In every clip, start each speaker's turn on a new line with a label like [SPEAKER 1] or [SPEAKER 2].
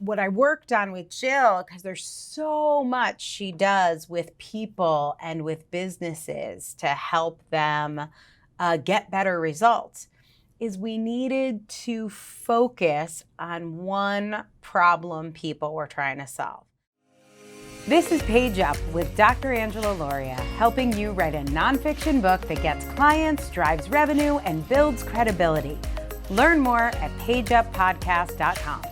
[SPEAKER 1] what I worked on with Jill, because there's so much she does with people and with businesses to help them get better results, is we needed to focus on one problem people were trying to solve. This is Page Up with Dr. Angela Lauria, helping you write a nonfiction book that gets clients, drives revenue, and builds credibility. Learn more at pageuppodcast.com.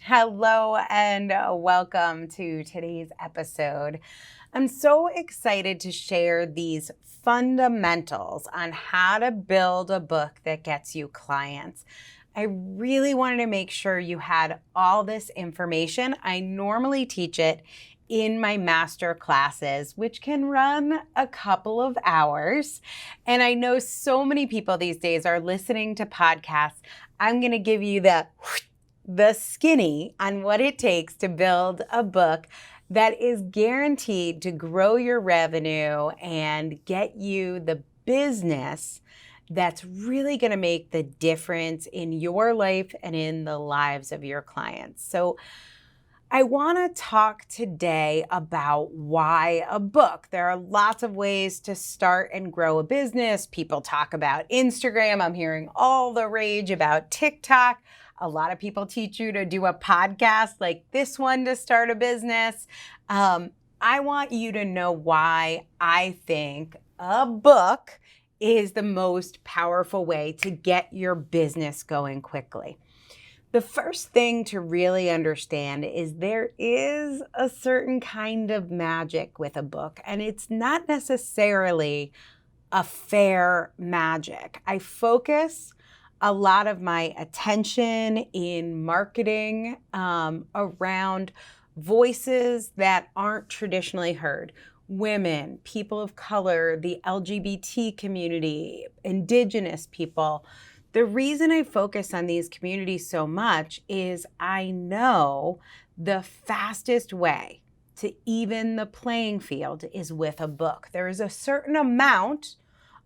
[SPEAKER 1] Hello and welcome to today's episode. I'm so excited to share these fundamentals on how to build a book that gets you clients. I really wanted to make sure you had all this information. I normally teach it in my master classes, which can run a couple of hours. And I know so many people these days are listening to podcasts. I'm going to give you the skinny on what it takes to build a book that is guaranteed to grow your revenue and get you the business that's really going to make the difference in your life and in the lives of your clients. So I want to talk today about why a book. There are lots of ways to start and grow a business. People talk about Instagram. I'm hearing all the rage about TikTok. A lot of people teach you to do a podcast like this one to start a business. I want you to know why I think a book is the most powerful way to get your business going quickly. The first thing to really understand is there is a certain kind of magic with a book, and it's not necessarily a fair magic. I focus a lot of my attention in marketing around voices that aren't traditionally heard. Women, people of color, the LGBT community, indigenous people. The reason I focus on these communities so much is I know the fastest way to even the playing field is with a book. There is a certain amount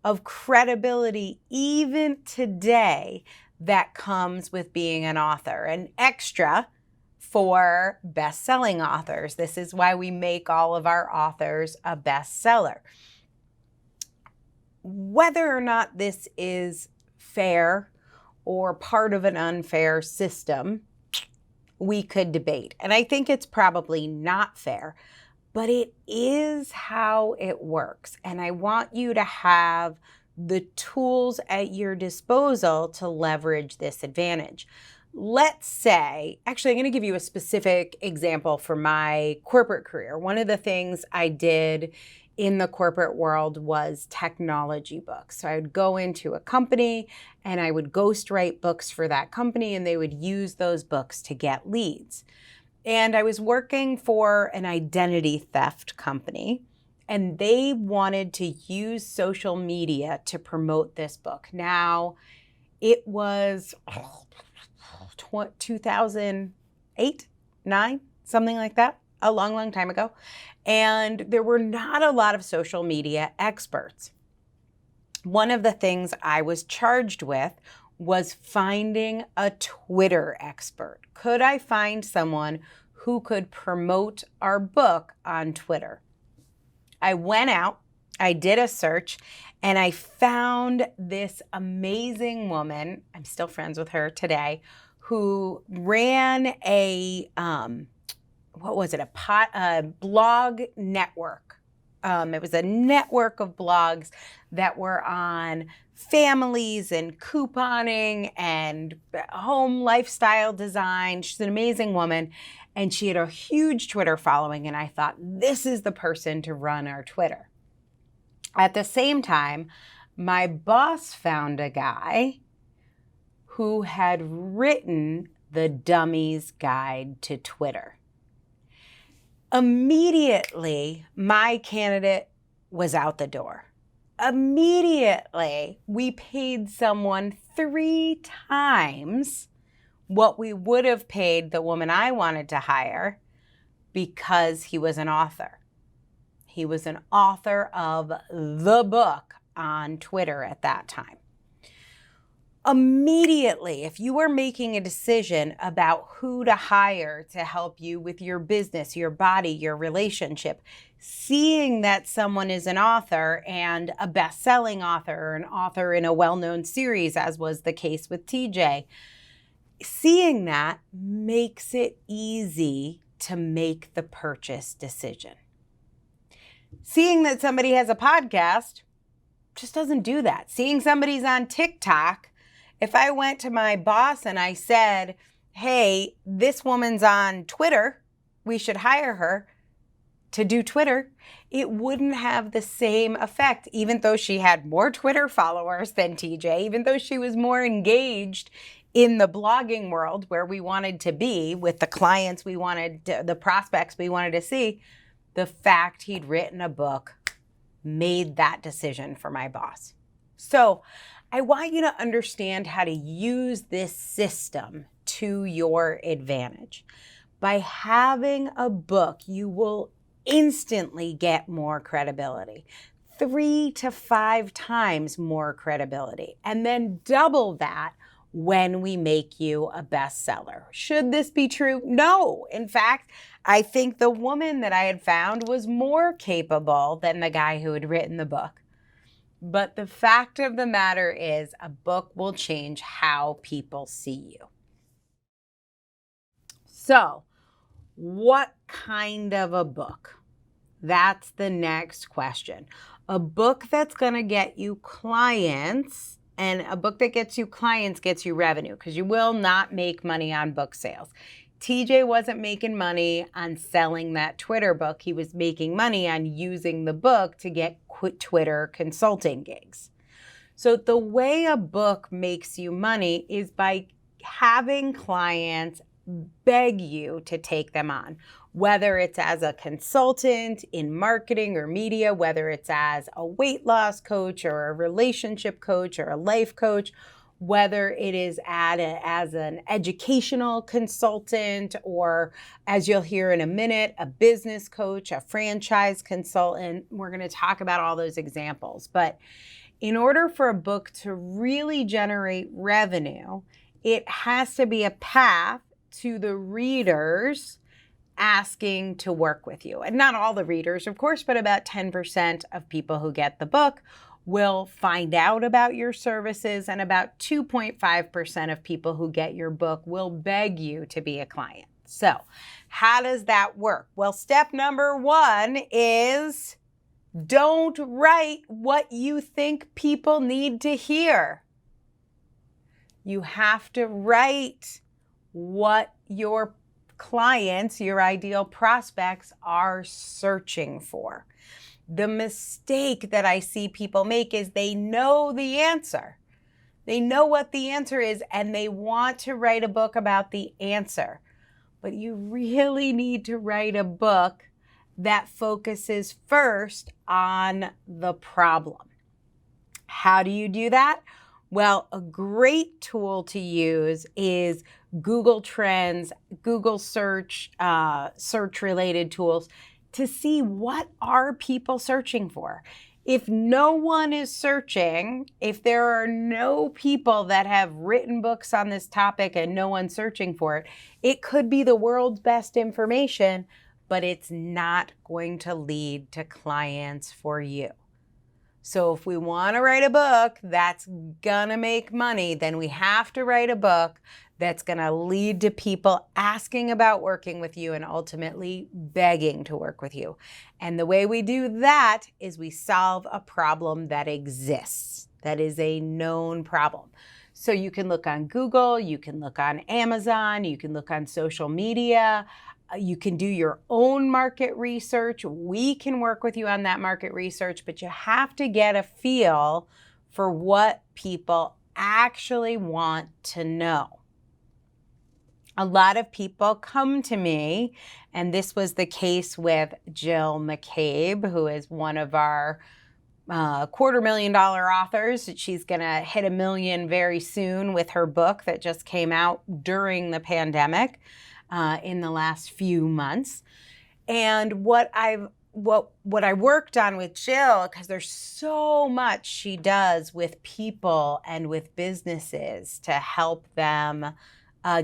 [SPEAKER 1] of credibility even today that comes with being an author, an extra for best-selling authors. This is why we make all of our authors a bestseller. Whether or not this is fair or part of an unfair system, we could debate. And I think it's probably not fair, but it is how it works. And I want you to have the tools at your disposal to leverage this advantage. Let's say, actually, I'm going to give you a specific example from my corporate career. One of the things I did in the corporate world was technology books. So I would go into a company and I would ghostwrite books for that company, and they would use those books to get leads. And I was working for an identity theft company, and they wanted to use social media to promote this book. Now, it was 2008, 9, something like that, a long, long time ago. And there were not a lot of social media experts. One of the things I was charged with was finding a Twitter expert. Could I find someone who could promote our book on Twitter? I went out, I did a search, and I found this amazing woman, I'm still friends with her today, who ran a blog network. It was a network of blogs that were on families and couponing and home lifestyle design. She's an amazing woman, and she had a huge Twitter following, and I thought, this is the person to run our Twitter. At the same time, my boss found a guy who had written the Dummy's Guide to Twitter. Immediately, my candidate was out the door. Immediately, we paid someone 3 times what we would have paid the woman I wanted to hire because he was an author. He was an author of the book on Twitter at that time. Immediately, if you are making a decision about who to hire to help you with your business, your body, your relationship, seeing that someone is an author and a best-selling author or an author in a well-known series, as was the case with TJ, seeing that makes it easy to make the purchase decision. Seeing that somebody has a podcast just doesn't do that. Seeing somebody's on TikTok, if I went to my boss and I said, hey, this woman's on Twitter, we should hire her to do Twitter, it wouldn't have the same effect, even though she had more Twitter followers than TJ, even though she was more engaged in the blogging world where we wanted to be with the clients we wanted, the prospects we wanted to see. The fact he'd written a book made that decision for my boss. So I want you to understand how to use this system to your advantage. By having a book, you will instantly get more credibility, 3 to 5 times more credibility, and then double that when we make you a bestseller. Should this be true? No. In fact, I think the woman that I had found was more capable than the guy who had written the book. But the fact of the matter is, a book will change how people see you. So, what kind of a book? That's the next question. A book that's going to get you clients, and a book that gets you clients gets you revenue, because you will not make money on book sales. TJ wasn't making money on selling that Twitter book. He was making money on using the book to get Twitter consulting gigs. So the way a book makes you money is by having clients beg you to take them on, whether it's as a consultant in marketing or media, whether it's as a weight loss coach or a relationship coach or a life coach, whether it is as an educational consultant, or, as you'll hear in a minute, a business coach, a franchise consultant. We're going to talk about all those examples. But in order for a book to really generate revenue, it has to be a path to the readers asking to work with you. And not all the readers, of course, but about 10% of people who get the book will find out about your services, and about 2.5% of people who get your book will beg you to be a client. So how does that work? Well, step number 1 is don't write what you think people need to hear. You have to write what your clients, your ideal prospects, are searching for. The mistake that I see people make is they know the answer. They know what the answer is, and they want to write a book about the answer. But you really need to write a book that focuses first on the problem. How do you do that? Well, a great tool to use is Google Trends, Google search, search-related tools, to see what are people searching for. If no one is searching, if there are no people that have written books on this topic and no one's searching for it, it could be the world's best information, but it's not going to lead to clients for you. So if we want to write a book that's gonna make money, then we have to write a book that's gonna lead to people asking about working with you and ultimately begging to work with you. And the way we do that is we solve a problem that exists, that is a known problem. So you can look on Google, you can look on Amazon, you can look on social media, you can do your own market research. We can work with you on that market research, but you have to get a feel for what people actually want to know. A lot of people come to me, and this was the case with Jill McCabe, who is one of our $250,000 authors. She's going to hit 1 million very soon with her book that just came out during the pandemic in the last few months. And what I've what I worked on with Jill, because there's so much she does with people and with businesses to help them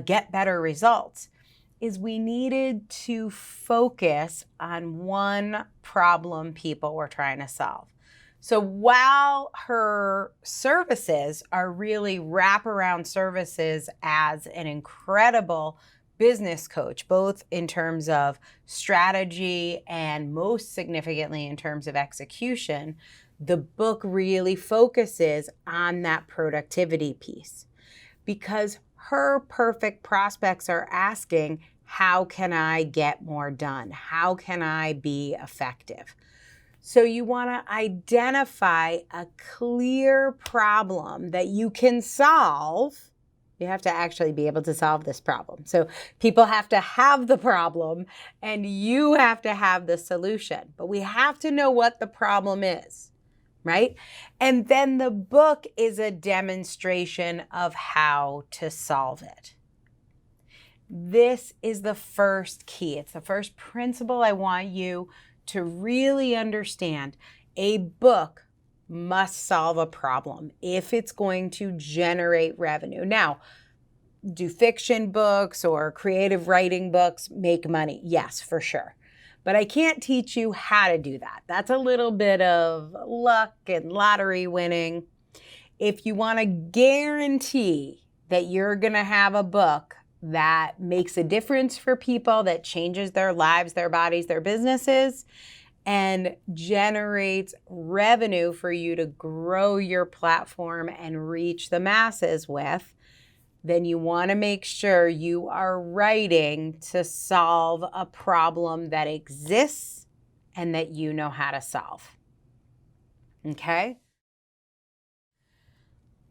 [SPEAKER 1] get better results, is we needed to focus on one problem people were trying to solve. So while her services are really wraparound services as an incredible business coach, both in terms of strategy and most significantly in terms of execution, the book really focuses on that productivity piece, because her perfect prospects are asking, how can I get more done? How can I be effective? So you want to identify a clear problem that you can solve. You have to actually be able to solve this problem. So people have to have the problem and you have to have the solution. But we have to know what the problem is, right? And then the book is a demonstration of how to solve it. This is the first key. It's the first principle I want you to really understand. A book must solve a problem if it's going to generate revenue. Now, do fiction books or creative writing books make money? Yes, for sure. But I can't teach you how to do that. That's a little bit of luck and lottery winning. If you want to guarantee that you're going to have a book that makes a difference for people, that changes their lives, their bodies, their businesses, and generates revenue for you to grow your platform and reach the masses with, then you want to make sure you are writing to solve a problem that exists and that you know how to solve. Okay?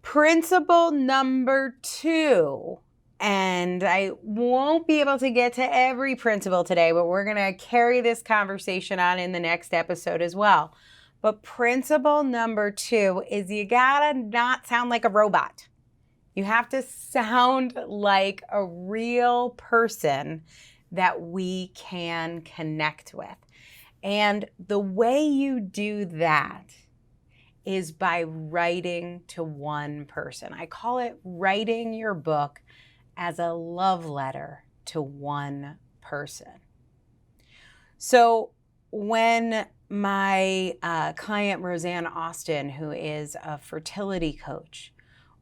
[SPEAKER 1] Principle number 2, and I won't be able to get to every principle today, but we're going to carry this conversation on in the next episode as well. But principle number 2 is you gotta not sound like a robot. You have to sound like a real person that we can connect with. And the way you do that is by writing to one person. I call it writing your book as a love letter to one person. So when my client, Roseanne Austin, who is a fertility coach,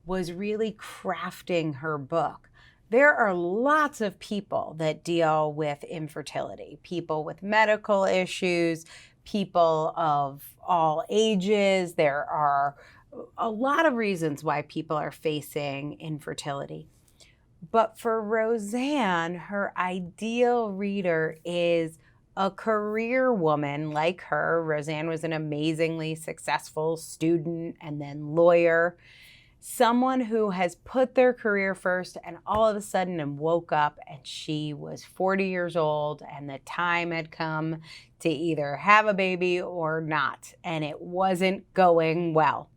[SPEAKER 1] was really crafting her book, there are lots of people that deal with infertility, people with medical issues, people of all ages. There are a lot of reasons why people are facing infertility. But for Roseanne, her ideal reader is a career woman like her. Roseanne was an amazingly successful student and then lawyer. Someone who has put their career first and all of a sudden and woke up and she was 40 years old and the time had come to either have a baby or not, and it wasn't going well.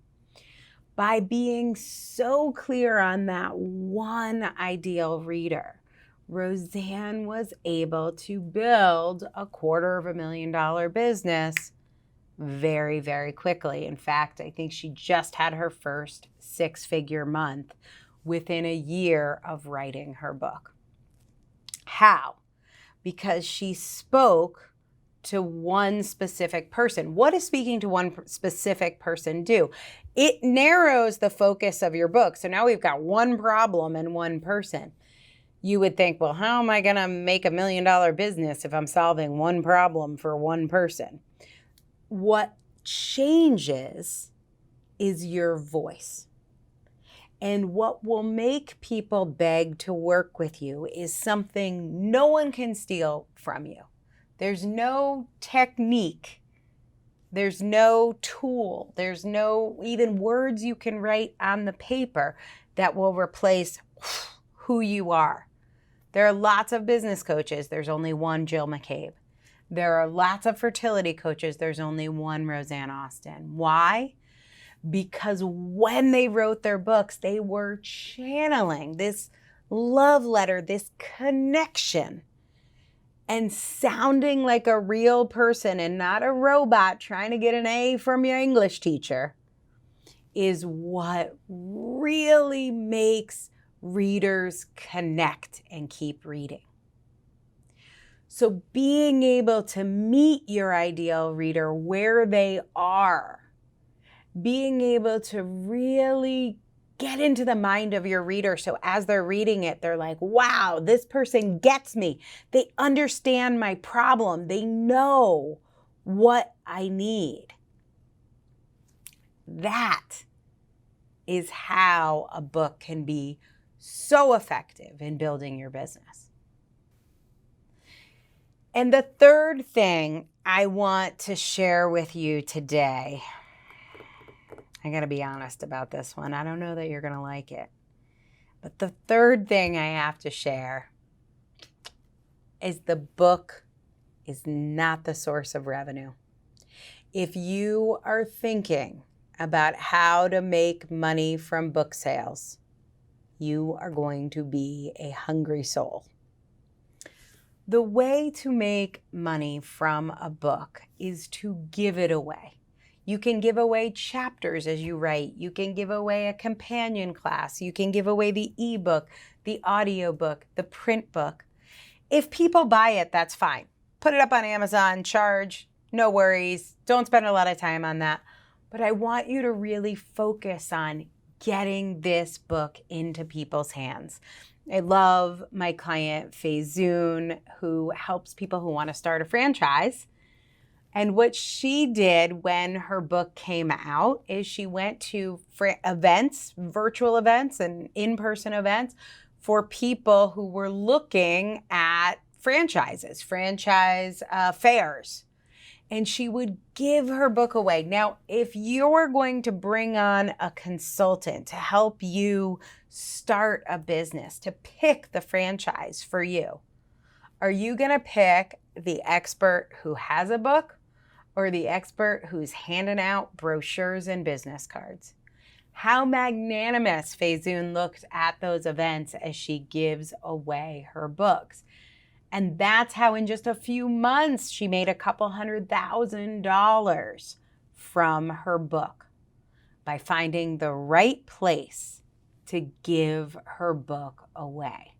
[SPEAKER 1] By being so clear on that one ideal reader, Roseanne was able to build a $250,000 business very, very quickly. In fact, I think she just had her first 6-figure month within a year of writing her book. How? Because she spoke to one specific person. What does speaking to one specific person do? It narrows the focus of your book. So now we've got one problem and one person. You would think, well, how am I going to make $1 million business if I'm solving one problem for one person? What changes is your voice. And what will make people beg to work with you is something no one can steal from you. There's no technique. There's no tool. There's no even words you can write on the paper that will replace who you are. There are lots of business coaches. There's only one Jill McCabe. There are lots of fertility coaches. There's only one Roseanne Austin. Why? Because when they wrote their books, they were channeling this love letter, this connection. and sounding like a real person and not a robot trying to get an A from your English teacher is what really makes readers connect and keep reading. So being able to meet your ideal reader where they are, being able to really get into the mind of your reader so as they're reading it, they're like, wow, this person gets me. They understand my problem. They know what I need. That is how a book can be so effective in building your business. And the third thing I want to share with you today, I got to be honest about this one. I don't know that you're going to like it. But the third thing I have to share is the book is not the source of revenue. If you are thinking about how to make money from book sales, you are going to be a hungry soul. The way to make money from a book is to give it away. You can give away chapters as you write. You can give away a companion class. You can give away the ebook, the audiobook, the print book. If people buy it, that's fine. Put it up on Amazon, charge, no worries. Don't spend a lot of time on that. But I want you to really focus on getting this book into people's hands. I love my client, Faizun, who helps people who want to start a franchise. And what she did when her book came out is she went to events, virtual events and in-person events for people who were looking at franchises, franchise fairs. And she would give her book away. Now, if you're going to bring on a consultant to help you start a business, to pick the franchise for you, are you going to pick the expert who has a book or the expert who's handing out brochures and business cards? How magnanimous Faizun looked at those events as she gives away her books. And that's how in just a few months, she made a couple $100,000 from her book by finding the right place to give her book away.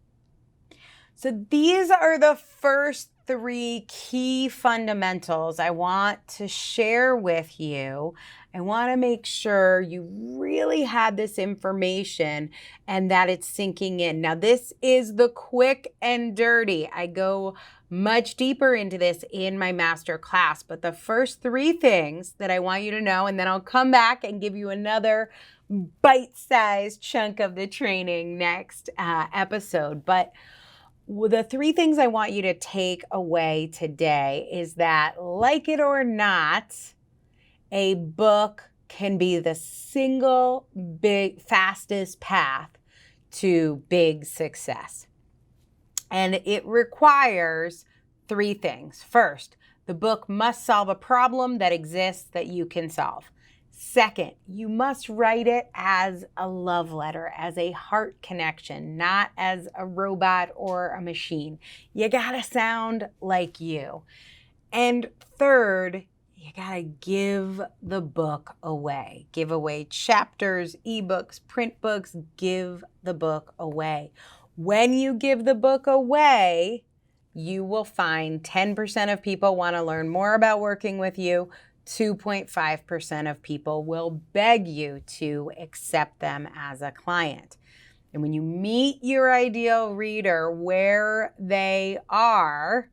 [SPEAKER 1] So these are the first 3 key fundamentals I want to share with you. I want to make sure you really have this information and that it's sinking in. Now, this is the quick and dirty. I go much deeper into this in my master class, but the first 3 things that I want you to know, and then I'll come back and give you another bite-sized chunk of the training next episode. But the 3 things I want you to take away today is that, like it or not, a book can be the single fastest path to big success. And it requires 3 things. First, the book must solve a problem that exists that you can solve. Second, you must write it as a love letter, as a heart connection, not as a robot or a machine. You gotta sound like you. And third, you gotta give the book away. Give away chapters, ebooks, print books, give the book away. When you give the book away, you will find 10% of people want to learn more about working with you. 2.5% of people will beg you to accept them as a client. And when you meet your ideal reader where they are,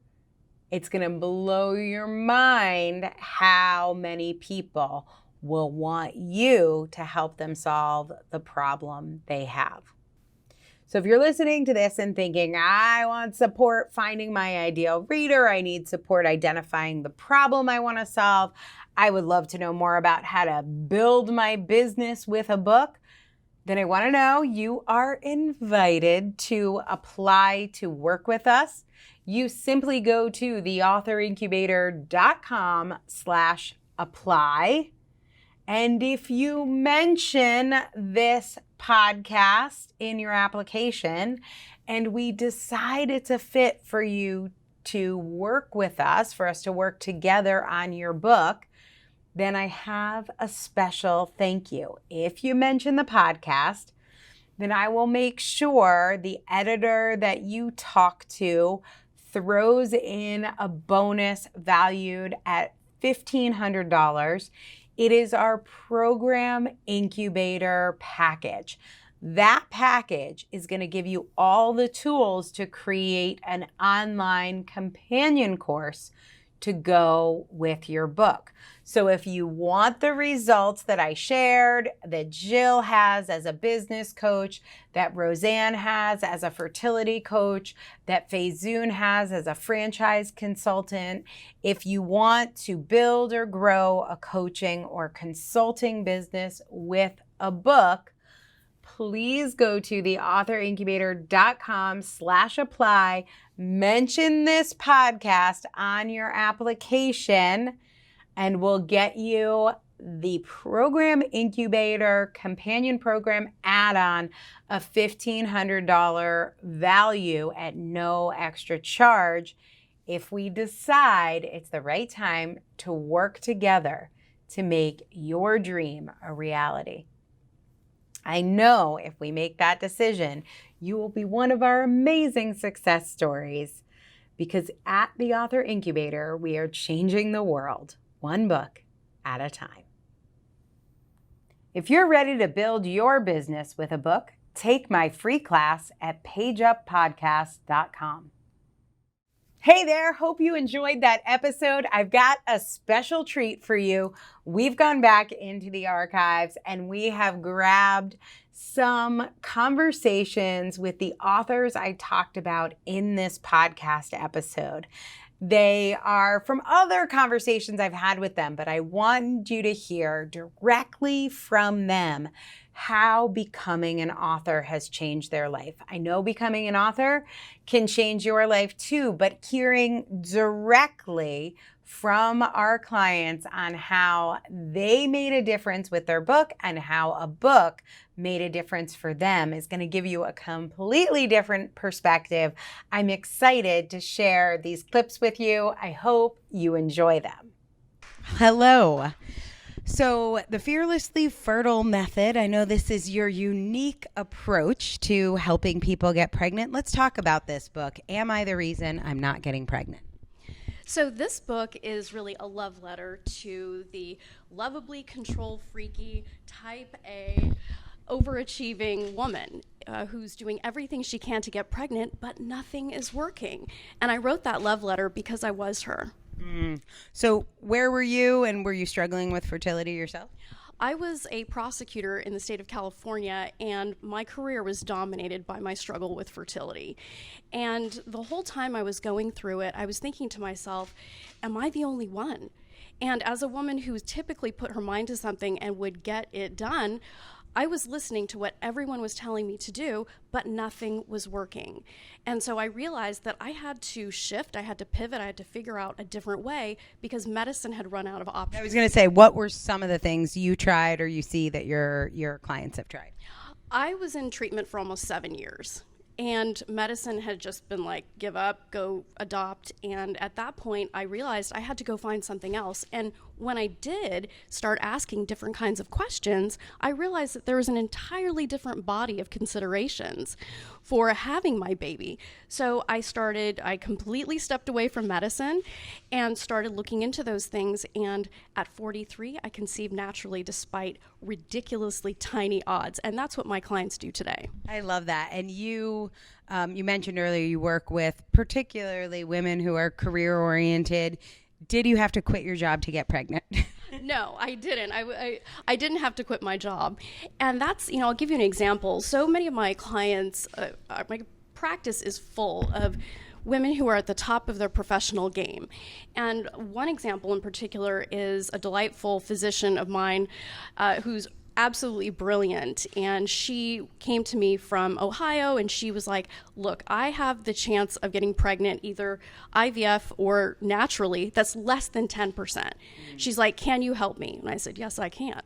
[SPEAKER 1] it's going to blow your mind how many people will want you to help them solve the problem they have. So if you're listening to this and thinking, I want support finding my ideal reader, I need support identifying the problem I want to solve, I would love to know more about how to build my business with a book, then I want to know you are invited to apply to work with us. You simply go to theauthorincubator.com/apply. And if you mention this podcast in your application and we decide it's a fit for you to work with us, for us to work together on your book, then I have a special thank you. If you mention the podcast, then I will make sure the editor that you talk to throws in a bonus valued at $1,500. It is our program incubator package. That package is going to give you all the tools to create an online companion course to go with your book. So if you want the results that I shared, that Jill has as a business coach, that Roseanne has as a fertility coach, that Faizun has as a franchise consultant, if you want to build or grow a coaching or consulting business with a book, please go to theauthorincubator.com/apply. Mention this podcast on your application, and we'll get you the program incubator companion program add-on, a $1,500 value at no extra charge, if we decide it's the right time to work together to make your dream a reality. I know if we make that decision, you will be one of our amazing success stories, because at the Author Incubator, we are changing the world one book at a time. If you're ready to build your business with a book, take my free class at pageuppodcast.com. Hey there, hope you enjoyed that episode. I've got a special treat for you. We've gone back into the archives and we have grabbed some conversations with the authors I talked about in this podcast episode. They are from other conversations I've had with them, but I want you to hear directly from them how becoming an author has changed their life. I know becoming an author can change your life too, but hearing directly from our clients on how they made a difference with their book and how a book made a difference for them is going to give you a completely different perspective. I'm excited to share these clips with you. I hope you enjoy them. Hello. So the Fearlessly Fertile method, I know this is your unique approach to helping people get pregnant. Let's talk about this book. Am I the reason I'm not getting pregnant?
[SPEAKER 2] So this book is really a love letter to the lovably control freaky, type A, overachieving woman who's doing everything she can to get pregnant, but nothing is working. And I wrote that love letter because I was her.
[SPEAKER 1] So where were you, and were you struggling with fertility yourself?
[SPEAKER 2] I was a prosecutor in the state of California, and my career was dominated by my struggle with fertility. And the whole time I was going through it, I was thinking to myself, am I the only one? And as a woman who typically put her mind to something and would get it done, I was listening to what everyone was telling me to do, but nothing was working. And so I realized that I had to shift, I had to pivot, I had to figure out a different way because medicine had run out of options.
[SPEAKER 1] I was going to say, what were some of the things you tried or you see that your clients have tried?
[SPEAKER 2] I was in treatment for almost 7 years. And medicine had just been like, give up, go adopt. And at that point, I realized I had to go find something else. And when I did start asking different kinds of questions, I realized that there was an entirely different body of considerations for having my baby. So I completely stepped away from medicine and started looking into those things. And at 43, I conceived naturally despite ridiculously tiny odds. And that's what my clients do today.
[SPEAKER 1] I love that. And you mentioned earlier you work with particularly women who are career oriented. Did you have to quit your job to get pregnant?
[SPEAKER 2] No, I didn't. I didn't have to quit my job. And that's, I'll give you an example. So many of my clients, my practice is full of women who are at the top of their professional game. And one example in particular is a delightful physician of mine who's absolutely brilliant. And she came to me from Ohio and she was like, look, I have the chance of getting pregnant either IVF or naturally. That's less than 10%. She's like, can you help me? And I said, yes, I can.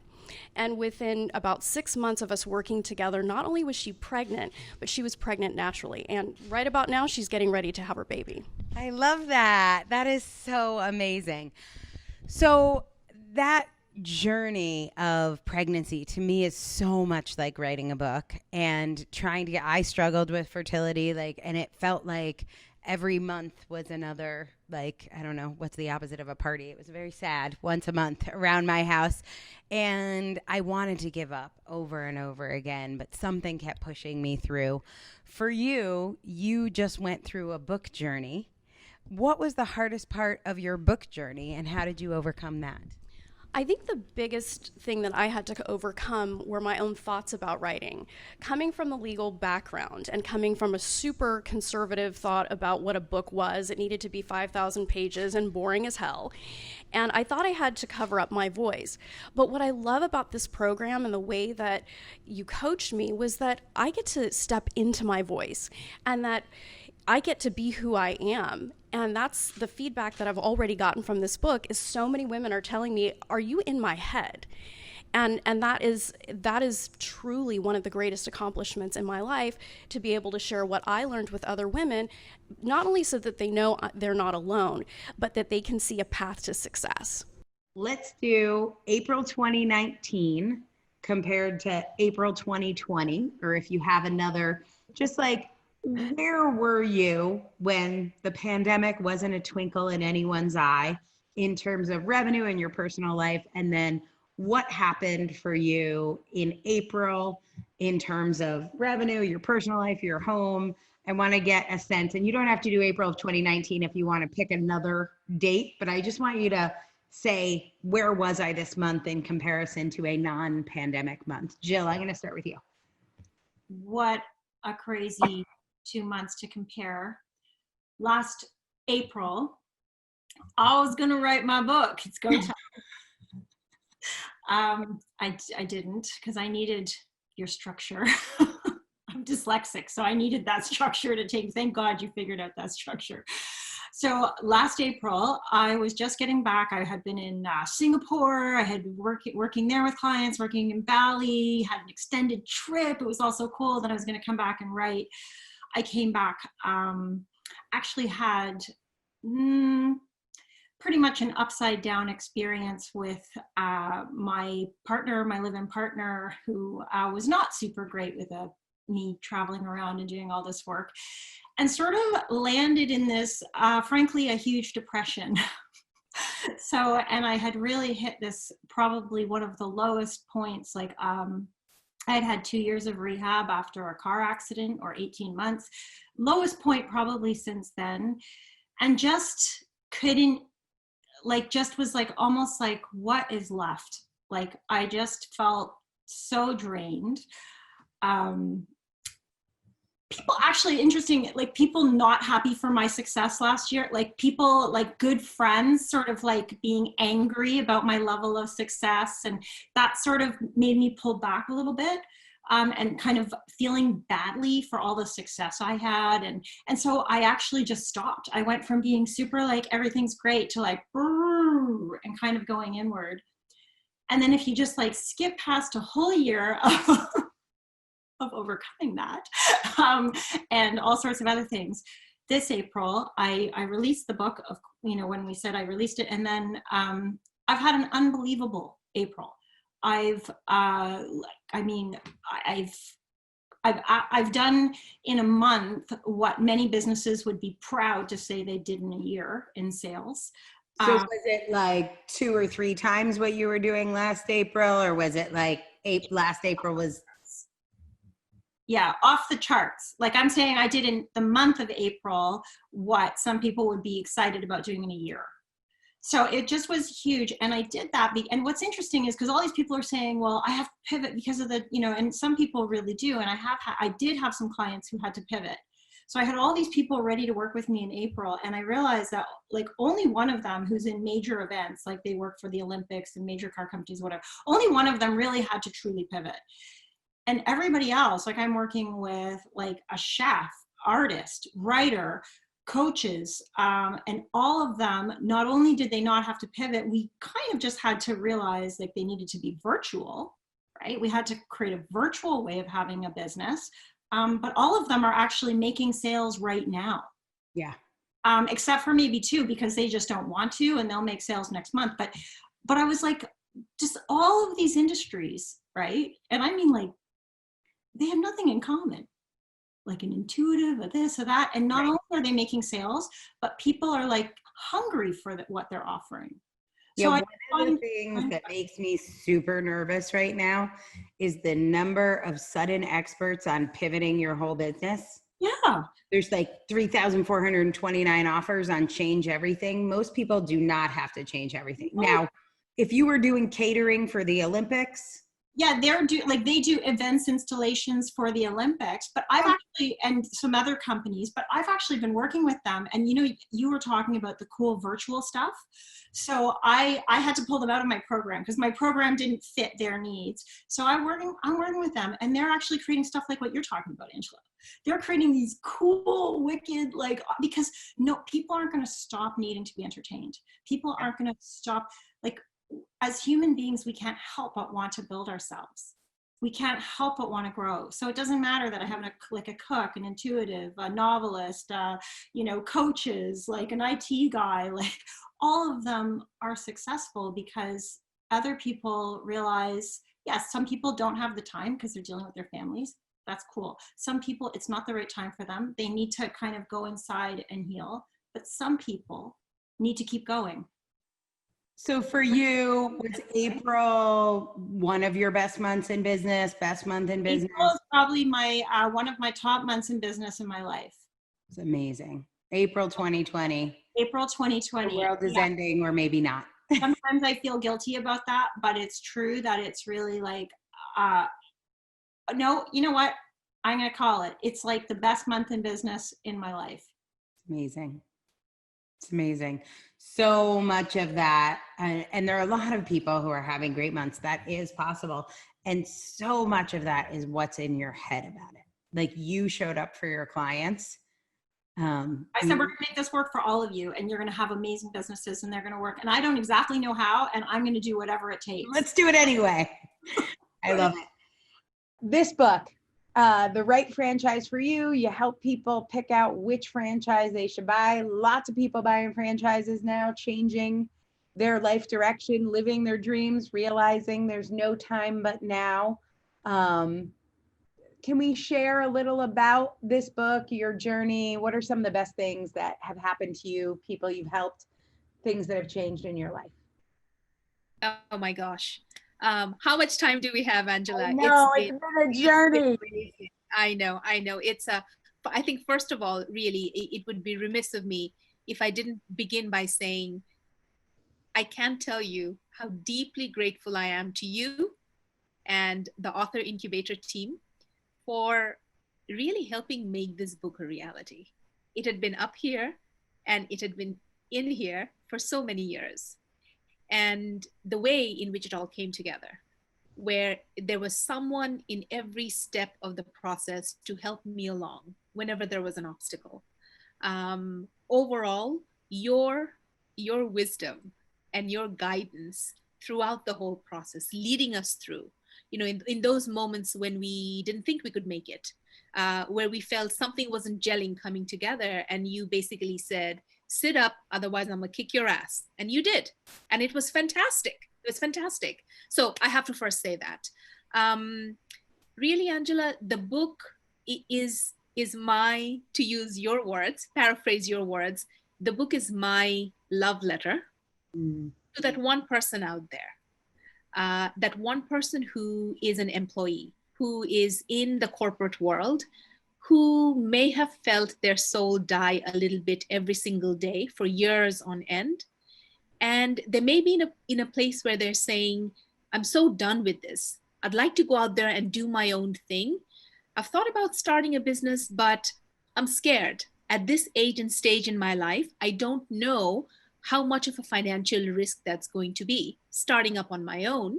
[SPEAKER 2] And within about 6 months of us working together, not only was she pregnant, but she was pregnant naturally. And right about now, she's getting ready to have her baby.
[SPEAKER 1] I love that. That is so amazing. So that journey of pregnancy to me is so much like writing a book and trying to get, I struggled with fertility, like, and it felt like every month was another, like, I don't know, what's the opposite of a party? It was very sad once a month around my house. And I wanted to give up over and over again, but something kept pushing me through. For you, you just went through a book journey. What was the hardest part of your book journey and how did you overcome that?
[SPEAKER 2] I think the biggest thing that I had to overcome were my own thoughts about writing. Coming from the legal background and coming from a super conservative thought about what a book was, it needed to be 5,000 pages and boring as hell. And I thought I had to cover up my voice. But what I love about this program and the way that you coached me was that I get to step into my voice and that I get to be who I am. And that's the feedback that I've already gotten from this book is so many women are telling me, are you in my head? And that is truly one of the greatest accomplishments in my life, to be able to share what I learned with other women, not only so that they know they're not alone, but that they can see a path to success.
[SPEAKER 1] Let's do April 2019 compared to April 2020, or if you have another, just like, where were you when the pandemic wasn't a twinkle in anyone's eye in terms of revenue in your personal life? And then what happened for you in April in terms of revenue, your personal life, your home? I want to get a sense, and you don't have to do April of 2019 if you want to pick another date, but I just want you to say, where was I this month in comparison to a non-pandemic month? Jill, I'm going to start with you.
[SPEAKER 3] What a crazy 2 months to compare. Last April, I was going to write my book. It's go time. I didn't, because I needed your structure. I'm dyslexic, so I needed that structure to take. Thank God you figured out that structure. So last April, I was just getting back. I had been in Singapore. I had been working there with clients, working in Bali, had an extended trip. It was also cool that I was going to come back and write. I came back, actually had pretty much an upside down experience with my partner, my live-in partner, who was not super great with me traveling around and doing all this work, and sort of landed in this, frankly, a huge depression. So, and I had really hit this, probably one of the lowest points, like, I had had 2 years of rehab after a car accident, or 18 months, lowest point probably since then. And just couldn't, like, just was like, almost like, what is left? Like, I just felt so drained. People actually, interesting, like, people not happy for my success last year, like people, like good friends, sort of like being angry about my level of success. And that sort of made me pull back a little bit, and kind of feeling badly for all the success I had. And so I actually just stopped. I went from being super like, everything's great, to like, and kind of going inward. And then if you just like skip past a whole year of overcoming that, and all sorts of other things. This April, I released the book of, when we said I released it, and then I've had an unbelievable April. I've done in a month what many businesses would be proud to say they did in a year in sales.
[SPEAKER 1] So was it like 2 or 3 times what you were doing last April, or was it like last April was?
[SPEAKER 3] Yeah, off the charts. Like, I'm saying, I did in the month of April what some people would be excited about doing in a year. So it just was huge. And I did that. And what's interesting is, because all these people are saying, well, I have to pivot because of the, and some people really do. And I did have some clients who had to pivot. So I had all these people ready to work with me in April. And I realized that, like, only one of them, who's in major events, like they work for the Olympics and major car companies, whatever, only one of them really had to truly pivot. And everybody else, like, I'm working with like a chef, artist, writer, coaches, and all of them, not only did they not have to pivot, we kind of just had to realize like they needed to be virtual, right? We had to create a virtual way of having a business. But all of them are actually making sales right now.
[SPEAKER 1] Yeah.
[SPEAKER 3] Except for maybe two, because they just don't want to, and they'll make sales next month. But I was like, just all of these industries, right? And I mean, like, they have nothing in common, like an intuitive, or this or that. And not only are they making sales, but people are like hungry for what they're offering.
[SPEAKER 1] Yeah,
[SPEAKER 3] So
[SPEAKER 1] one of the things that makes me super nervous right now is the number of sudden experts on pivoting your whole business.
[SPEAKER 3] yeah.
[SPEAKER 1] There's like 3,429 offers on change everything. Most people do not have to change everything. Now, if you were doing catering for the Olympics,
[SPEAKER 3] yeah, they do events, installations for the Olympics, but I've actually, and some other companies, but I've actually been working with them. And you were talking about the cool virtual stuff. So I had to pull them out of my program because my program didn't fit their needs. So I'm working with them, and they're actually creating stuff like what you're talking about, Angela. They're creating these cool, wicked, like, because no, people aren't going to stop needing to be entertained. People aren't going to stop, like, as human beings, we can't help but want to build ourselves. We can't help but want to grow. So it doesn't matter that I have a cook, an intuitive, a novelist, coaches, like an IT guy, like all of them are successful because other people realize, yes, some people don't have the time because they're dealing with their families. That's cool. Some people, it's not the right time for them. They need to kind of go inside and heal. But some people need to keep going.
[SPEAKER 1] so for you, was April one of your best months in business, best month in business?
[SPEAKER 3] April is probably my one of my top months in business in my life.
[SPEAKER 1] It's amazing. April 2020.
[SPEAKER 3] April 2020.
[SPEAKER 1] The world is ending, or maybe not.
[SPEAKER 3] Sometimes I feel guilty about that, but it's true that it's really like, no, you know what? I'm going to call it. It's like the best month in business in my life.
[SPEAKER 1] Amazing. It's amazing. So much of that, and there are a lot of people who are having great months. That is possible. And so much of that is what's in your head about it. Like, you showed up for your clients.
[SPEAKER 3] I said, we're going to make this work for all of you, and you're going to have amazing businesses, and they're going to work. And I don't exactly know how, and I'm going to do whatever it takes.
[SPEAKER 1] Let's do it anyway. I love it.
[SPEAKER 4] This book, The Right Franchise for You. You help people pick out which franchise they should buy. Lots of people buying franchises now, changing their life direction, living their dreams, realizing there's no time but now. Can we share a little about this book, your journey? What are some of the best things that have happened to you, people you've helped, things that have changed in your life?
[SPEAKER 5] Oh my gosh. How much time do we have, Angela?
[SPEAKER 4] No, it's been a journey.
[SPEAKER 5] I know. I think first of all, really, it would be remiss of me if I didn't begin by saying, I can't tell you how deeply grateful I am to you and the Author Incubator team for really helping make this book a reality. It had been up here and it had been in here for so many years. And the way in which it all came together, where there was someone in every step of the process to help me along whenever there was an obstacle. Overall, your wisdom and your guidance throughout the whole process, leading us through, in those moments when we didn't think we could make it, where we felt something wasn't gelling, coming together, and you basically said, sit up, otherwise I'm gonna kick your ass. And you did. And it was fantastic. It was fantastic. So I have to first say that. Really, Angela, the book is my, to use your words, paraphrase your words, the book is my love letter to that one person out there, that one person who is an employee, who is in the corporate world, who may have felt their soul die a little bit every single day for years on end. And they may be in a place where they're saying, I'm so done with this. I'd like to go out there and do my own thing. I've thought about starting a business, but I'm scared. At this age and stage in my life, I don't know how much of a financial risk that's going to be. Starting up on my own,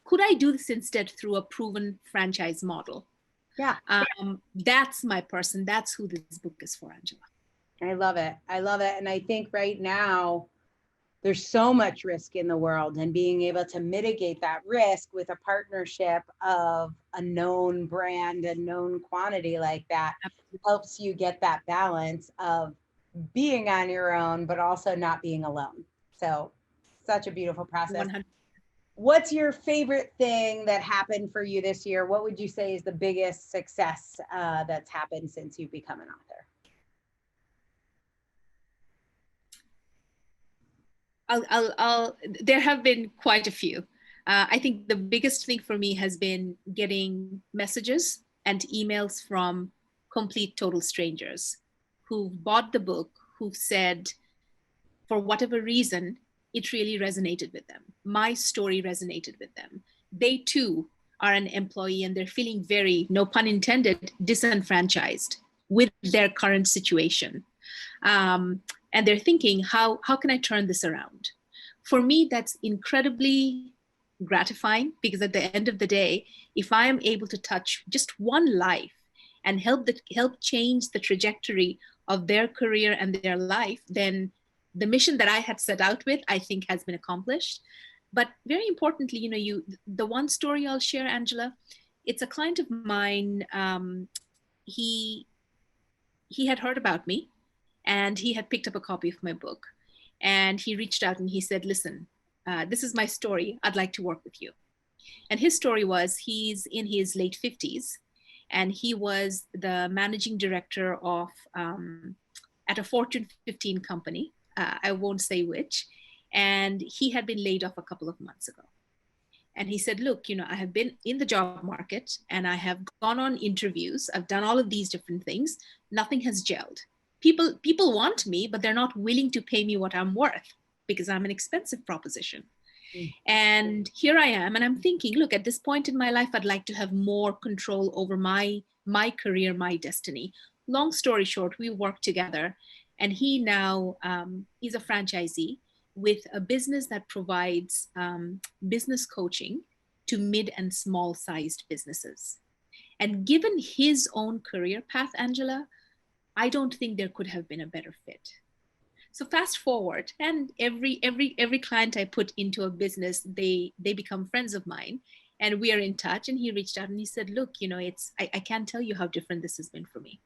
[SPEAKER 5] could I do this instead through a proven franchise model?
[SPEAKER 4] Yeah.
[SPEAKER 5] That's my person. That's who this book is for, Angela.
[SPEAKER 4] I love it. I love it. And I think right now there's so much risk in the world, and being able to mitigate that risk with a partnership of a known brand, a known quantity like that helps you get that balance of being on your own, but also not being alone. So such a beautiful process.
[SPEAKER 5] 100.
[SPEAKER 4] What's your favorite thing that happened for you this year? What would you say is the biggest success that's happened since you've become an author?
[SPEAKER 5] There have been quite a few. I think the biggest thing for me has been getting messages and emails from complete total strangers who've bought the book, who've said, for whatever reason, it really resonated with them. My story resonated with them. They too are an employee and they're feeling very, no pun intended, disenfranchised with their current situation. And they're thinking, how can I turn this around? For me, that's incredibly gratifying, because at the end of the day, if I am able to touch just one life and help change the trajectory of their career and their life, then the mission that I had set out with, I think, has been accomplished. But very importantly, the one story I'll share, Angela, it's a client of mine. He had heard about me, and he had picked up a copy of my book, and he reached out and he said, listen, this is my story. I'd like to work with you. And his story was, he's in his late 50s, and he was the managing director of at a Fortune 15 company. I won't say which. And he had been laid off a couple of months ago. And he said, look, I have been in the job market and I have gone on interviews. I've done all of these different things. Nothing has gelled. People want me, but they're not willing to pay me what I'm worth, because I'm an expensive proposition. And here I am, and I'm thinking, look, at this point in my life, I'd like to have more control over my career, my destiny. Long story short, we worked together, and he now is a franchisee with a business that provides business coaching to mid and small sized businesses. And given his own career path, Angela, I don't think there could have been a better fit. So fast forward, and every client I put into a business, they become friends of mine, and we are in touch. And he reached out and he said, look, I can't tell you how different this has been for me.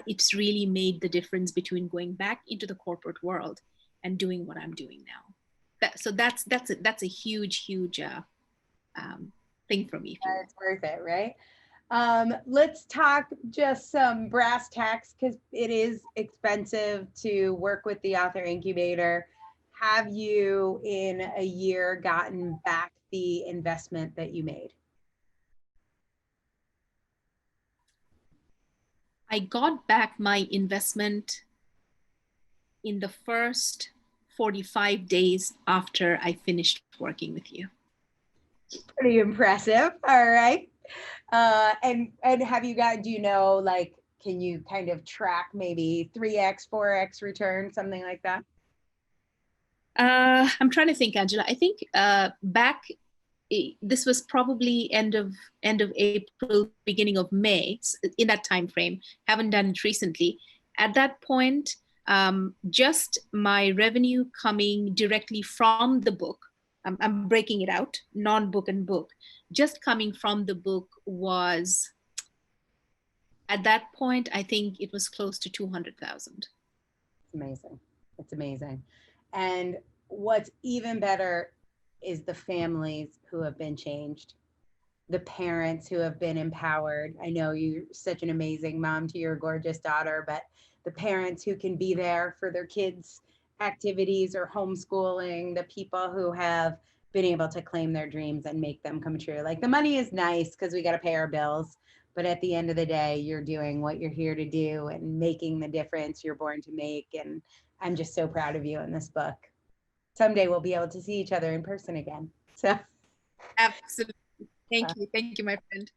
[SPEAKER 5] It's really made the difference between going back into the corporate world and doing what I'm doing now. So that's a huge thing for me.
[SPEAKER 4] It's worth it, right? Let's talk just some brass tacks, because it is expensive to work with the author incubator. Have you in a year gotten back the investment that you made?
[SPEAKER 5] I got back my investment in the first 45 days after I finished working with you.
[SPEAKER 4] Pretty impressive. All right. And have you got, like, can you kind of track maybe 3x, 4x return, something like that?
[SPEAKER 5] I'm trying to think, Angela. I think this was probably end of April, beginning of May, in that time frame. Haven't done it recently. At that point, just my revenue coming directly from the book, I'm breaking it out, non-book and book, just coming from the book was, at that point, I think it was close to 200,000.
[SPEAKER 4] It's amazing. It's amazing. And what's even better is the families who have been changed, the parents who have been empowered. I know you're such an amazing mom to your gorgeous daughter, but the parents who can be there for their kids' activities or homeschooling, the people who have been able to claim their dreams and make them come true. Like, the money is nice because we got to pay our bills, but at the end of the day, you're doing what you're here to do and making the difference you're born to make. And I'm just so proud of you in this book. Someday we'll be able to see each other in person again. So
[SPEAKER 5] absolutely. Thank you, my friend.